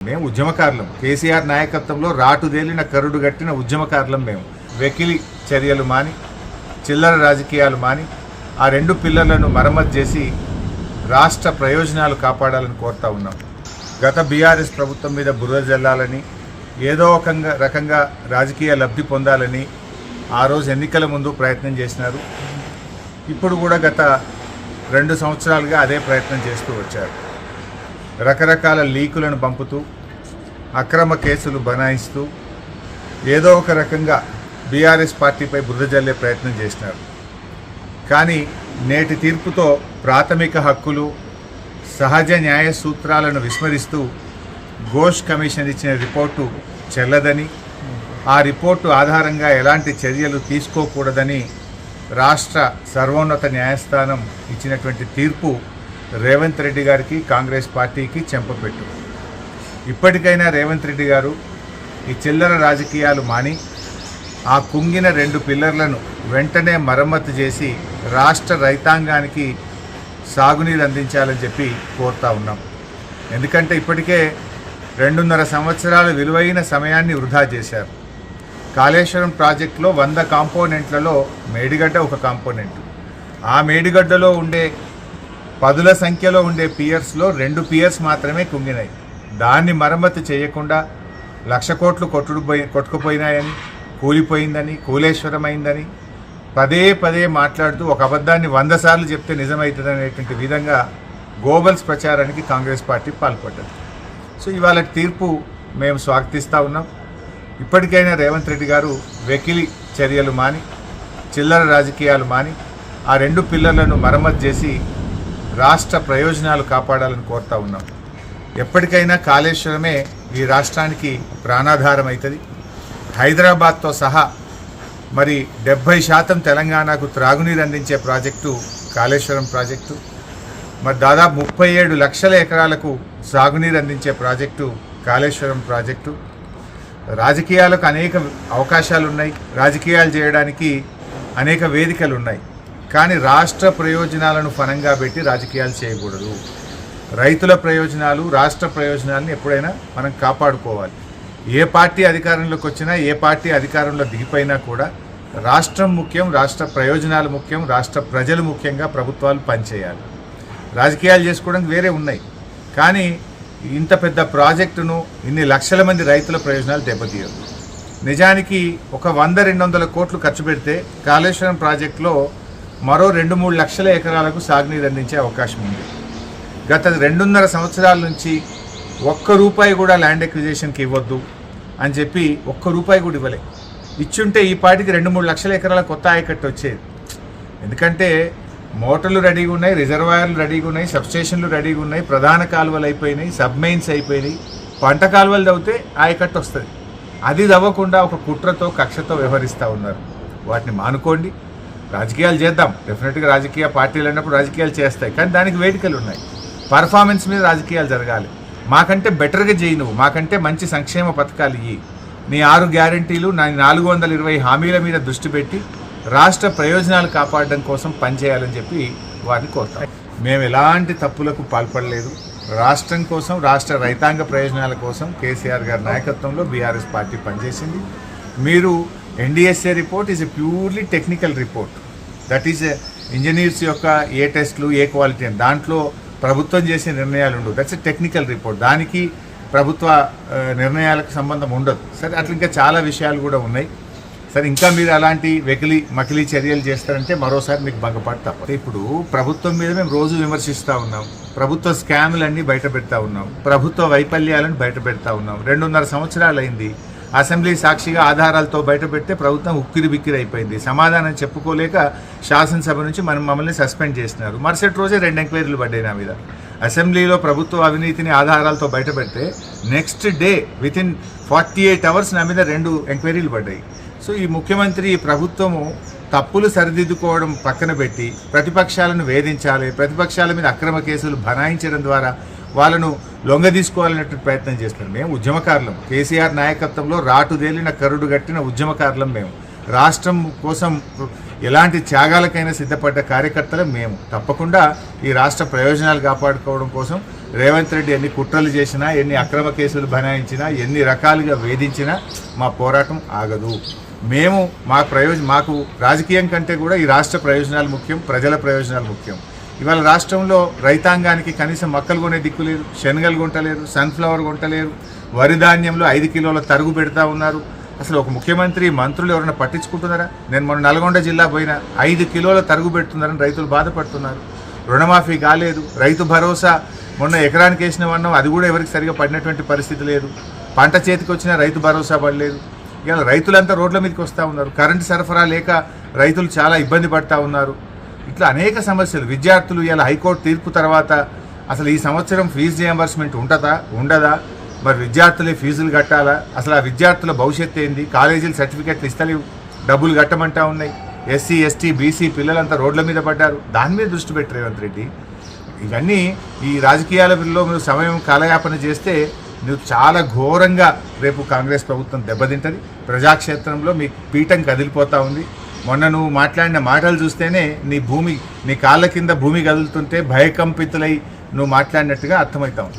మేము ఉద్యమకారులం. కేసీఆర్ నాయకత్వంలో రాటుదేలిన కరుడు గట్టిన ఉద్యమకారులం మేము. వెకిలి చర్యలు మాని, చిల్లర రాజకీయాలు మాని, ఆ రెండు పిల్లర్లను మరమ్మతు చేసి రాష్ట్ర ప్రయోజనాలు కాపాడాలని కోరుతా ఉన్నాం. గత బీఆర్ఎస్ ప్రభుత్వం మీద బురద జల్లాలని, ఏదో ఒక రకంగా రాజకీయ లబ్ధి పొందాలని ఆ రోజు ఎన్నికల ముందు ప్రయత్నం చేసినారు. ఇప్పుడు కూడా గత 2 సంవత్సరాలుగా అదే ప్రయత్నం చేస్తూ వచ్చారు. రకరకాల లీకులను పంపుతూ, అక్రమ కేసులు బనాయిస్తూ, ఏదో ఒక రకంగా బీఆర్ఎస్ పార్టీపై బురద జల్లే ప్రయత్నం చేసినారు. కానీ నేటి తీర్పుతో ప్రాథమిక హక్కులు, సహజ న్యాయ సూత్రాలను విస్మరిస్తూ ఘోష్ కమిషన్ ఇచ్చిన రిపోర్టు చెల్లదని, ఆ రిపోర్టు ఆధారంగా ఎలాంటి చర్యలు తీసుకోకూడదని రాష్ట్ర సర్వోన్నత న్యాయస్థానం ఇచ్చినటువంటి తీర్పు రేవంత్ రెడ్డి గారికి, కాంగ్రెస్ పార్టీకి చెంపపెట్టు. ఇప్పటికైనా రేవంత్ రెడ్డి గారు ఈ చిల్లర రాజకీయాలు మాని, ఆ కుంగిన 2 పిల్లర్లను వెంటనే మరమ్మతు చేసి రాష్ట్ర రైతాంగానికి సాగునీరు అందించాలని చెప్పి కోరుతా ఉన్నాం. ఎందుకంటే ఇప్పటికే 2.5 సంవత్సరాల విలువైన సమయాన్ని వృధా చేశారు. కాళేశ్వరం ప్రాజెక్టులో 100 కాంపోనెంట్లలో మేడిగడ్డ ఒక కాంపోనెంట్. ఆ మేడిగడ్డలో ఉండే పదుల సంఖ్యలో ఉండే పియర్స్లో 2 పియర్స్ మాత్రమే కుంగినాయి. దాన్ని మరమ్మతు చేయకుండా 1,00,000 కోట్లు కొట్టుకుపోయినాయని, కూలిపోయిందని, కూలేశ్వరమైందని పదే మాట్లాడుతూ ఒక అబద్ధాన్ని 100 సార్లు చెప్తే నిజమవుతుందనేటువంటి విధంగా గోబల్స్ ప్రచారానికి కాంగ్రెస్ పార్టీ పాల్పడ్డది. సో ఇవాళ తీర్పు మేము స్వాగతిస్తూ ఉన్నాం. ఇప్పటికైనా రేవంత్ రెడ్డి గారు వెకిలి చర్యలు మాని, చిల్లర రాజకీయాలు మాని, ఆ 2 పిల్లర్లను మరమ్మతు చేసి రాష్ట్ర ప్రయోజనాలు కాపాడాలని కోరుతా ఉన్నాం. ఎప్పటికైనా కాళేశ్వరమే ఈ రాష్ట్రానికి ప్రాణాధారం అవుతుంది. హైదరాబాద్తో సహా మరి 70% తెలంగాణకు త్రాగునీరు అందించే ప్రాజెక్టు కాళేశ్వరం ప్రాజెక్టు. మరి దాదాపు 37 లక్షల ఎకరాలకు సాగునీరు అందించే ప్రాజెక్టు కాళేశ్వరం ప్రాజెక్టు. రాజకీయాలకు అనేక అవకాశాలు ఉన్నాయి, రాజకీయాలు చేయడానికి అనేక వేదికలు ఉన్నాయి. కానీ రాష్ట్ర ప్రయోజనాలను ఫలంగా పెట్టి రాజకీయాలు చేయకూడదు. రైతుల ప్రయోజనాలు, రాష్ట్ర ప్రయోజనాలను ఎప్పుడైనా మనం కాపాడుకోవాలి. ఏ పార్టీ అధికారంలోకి వచ్చినా, ఏ పార్టీ అధికారంలో దిగిపోయినా కూడా రాష్ట్రం ముఖ్యం, రాష్ట్ర ప్రయోజనాలు ముఖ్యం, రాష్ట్ర ప్రజలు ముఖ్యంగా ప్రభుత్వాలు పనిచేయాలి. రాజకీయాలు చేసుకోవడానికి వేరే ఉన్నాయి. కానీ ఇంత పెద్ద ప్రాజెక్టును ఇన్ని లక్షల మంది రైతుల ప్రయోజనాలు దెబ్బతీయదు. నిజానికి ఒక 100-200 కోట్లు ఖర్చు పెడితే కాళేశ్వరం ప్రాజెక్టులో మరో 2-3 లక్షల ఎకరాలకు సాగునీరు అందించే అవకాశం ఉంది. గత 2.5 సంవత్సరాల నుంచి ₹1 కూడా ల్యాండ్ ఎక్విజిషన్కి ఇవ్వద్దు అని చెప్పి ₹1 కూడా ఇవ్వలే. ఇచ్చుంటే ఈ పాటికి 2-3 లక్షల ఎకరాల కొత్త ఆయకట్టు వచ్చేది. ఎందుకంటే మోటార్లు రెడీగా ఉన్నాయి, రిజర్వాయర్లు రెడీగా ఉన్నాయి, సబ్స్టేషన్లు రెడీగా ఉన్నాయి, ప్రధాన కాలువలు అయిపోయినాయి, సబ్మెయిన్స్ అయిపోయినాయి, పంట కాలువలు తవ్వితే ఆయకట్టు వస్తుంది. అది తవ్వకుండా ఒక కుట్రతో, కక్షతో వ్యవహరిస్తూ ఉన్నారు. వాటిని మానుకోండి. రాజకీయాలు చేద్దాం, డెఫినెట్గా రాజకీయ పార్టీలు అన్నప్పుడు రాజకీయాలు చేస్తాయి. కానీ దానికి వేదికలు ఉన్నాయి. పర్ఫార్మెన్స్ మీద రాజకీయాలు జరగాలి. మాకంటే బెటర్గా చేయి, నువ్వు మాకంటే మంచి సంక్షేమ పథకాలు ఇయ్యి, నీ 6 గ్యారంటీలు, నా 420 హామీల మీద దృష్టి పెట్టి రాష్ట్ర ప్రయోజనాలు కాపాడడం కోసం పనిచేయాలని చెప్పి వారిని కోరుతాం. మేము ఎలాంటి తప్పులకు పాల్పడలేదు. రాష్ట్రం కోసం, రాష్ట్ర రైతాంగ ప్రయోజనాల కోసం కేసీఆర్ గారి నాయకత్వంలో బీఆర్ఎస్ పార్టీ పనిచేసింది. మీరు NDSA report is a purely technical report. That is engineers యొక్క ఏ టెస్ట్లు, ఏ క్వాలిటీ అని, దాంట్లో ప్రభుత్వం చేసే నిర్ణయాలు ఉండవు. That's a technical report. దానికి ప్రభుత్వ నిర్ణయాలకు సంబంధం ఉండదు. సరే, అట్లా ఇంకా చాలా విషయాలు కూడా ఉన్నాయి. సరే, ఇంకా మీరు అలాంటి మకిలీ చర్యలు చేస్తారంటే మరోసారి మీకు భంగపడి తప్పదు. ఇప్పుడు ప్రభుత్వం మీద మేము రోజు విమర్శిస్తూ ఉన్నాం, ప్రభుత్వ స్కాములన్నీ బయట పెడతా ఉన్నాం, ప్రభుత్వ వైఫల్యాలను బయట పెడతా ఉన్నాం. 2.5 సంవత్సరాలు అయింది. అసెంబ్లీ సాక్షిగా ఆధారాలతో బయటపెడితే ప్రభుత్వం ఉక్కిరి అయిపోయింది. సమాధానం చెప్పుకోలేక శాసనసభ నుంచి మమ్మల్ని సస్పెండ్ చేసినారు. మరుసటి రోజే 2 ఎంక్వైరీలు పడ్డాయి నా మీద. అసెంబ్లీలో ప్రభుత్వ అవినీతిని ఆధారాలతో బయటపెడితే నెక్స్ట్ డే వితిన్ 48 అవర్స్ నా మీద 2 ఎంక్వైరీలు పడ్డాయి. సో ఈ ముఖ్యమంత్రి, ఈ ప్రభుత్వము తప్పులు సరిదిద్దుకోవడం పక్కన పెట్టి ప్రతిపక్షాలను వేధించాలి, ప్రతిపక్షాల మీద అక్రమ కేసులు బనాయించడం ద్వారా వాళ్ళను లొంగదీసుకోవాలనేటువంటి ప్రయత్నం చేస్తున్నారు. మేము ఉద్యమకారులం. కేసీఆర్ నాయకత్వంలో రాటుదేలిన కరుడు గట్టిన ఉద్యమకారులం మేము. రాష్ట్రం కోసం ఎలాంటి త్యాగాలకైనా సిద్ధపడ్డ కార్యకర్తలు మేము. తప్పకుండా ఈ రాష్ట్ర ప్రయోజనాలు కాపాడుకోవడం కోసం రేవంత్ రెడ్డి ఎన్ని కుట్రలు చేసినా, ఎన్ని అక్రమ కేసులు బనాయించినా, ఎన్ని రకాలుగా వేధించినా మా పోరాటం ఆగదు. మేము మాకు రాజకీయం కంటే కూడా ఈ రాష్ట్ర ప్రయోజనాలు ముఖ్యం, ప్రజల ప్రయోజనాలు ముఖ్యం. ఇవాళ రాష్ట్రంలో రైతాంగానికి కనీసం మొక్కలు కొనే దిక్కు లేదు, శనగలు కొంటలేరు, సన్ఫ్లవర్ కొంటలేరు, వరి ధాన్యంలో 5 కిలోల తరుగు పెడతా ఉన్నారు. అసలు ఒక ముఖ్యమంత్రి, మంత్రులు ఎవరైనా పట్టించుకుంటున్నారా? నేను మొన్న నల్గొండ జిల్లా పోయినా 5 కిలోల తరుగు పెడుతున్నారని రైతులు బాధపడుతున్నారు. రుణమాఫీ కాలేదు, రైతు భరోసా మొన్న ఎకరానికి వేసినవన్నాం, అది కూడా ఎవరికి సరిగా పడినటువంటి పరిస్థితి లేదు. పంట చేతికి వచ్చినా రైతు భరోసా పడలేదు. ఇవాళ రైతులంతా రోడ్ల మీదకి వస్తూ ఉన్నారు. కరెంటు సరఫరా లేక రైతులు చాలా ఇబ్బంది పడుతూ ఉన్నారు. ఇట్లా అనేక సమస్యలు. విద్యార్థులు ఇవాళ హైకోర్టు తీర్పు తర్వాత అసలు ఈ సంవత్సరం ఫీజు రియంబర్స్మెంట్ ఉంటుందా, ఉండదా, మరి విద్యార్థులే ఫీజులు కట్టాలా, అసలు ఆ విద్యార్థుల భవిష్యత్తు ఏంది, కాలేజీలు సర్టిఫికెట్లు ఇస్తలేవు, డబ్బులు కట్టమంటా ఉన్నాయి. ఎస్సీ, ఎస్టీ, బీసీ పిల్లలంతా రోడ్ల మీద పడ్డారు. దాని మీద దృష్టి పెట్టి రేవంత్ రెడ్డి ఇవన్నీ ఈ రాజకీయాలలో మీరు సమయం కాలయాపన చేస్తే నువ్వు చాలా ఘోరంగా రేపు కాంగ్రెస్ ప్రభుత్వం దెబ్బతింటుంది. ప్రజాక్షేత్రంలో మీ పీఠం కదిలిపోతూ ఉంది. మొన్న నువ్వు మాట్లాడిన మాటలు చూస్తేనే నీ కాళ్ళ కింద భూమి కదులుతుంటే భయకంపితులై నువ్వు మాట్లాడినట్టుగా అర్థమవుతా ఉంది.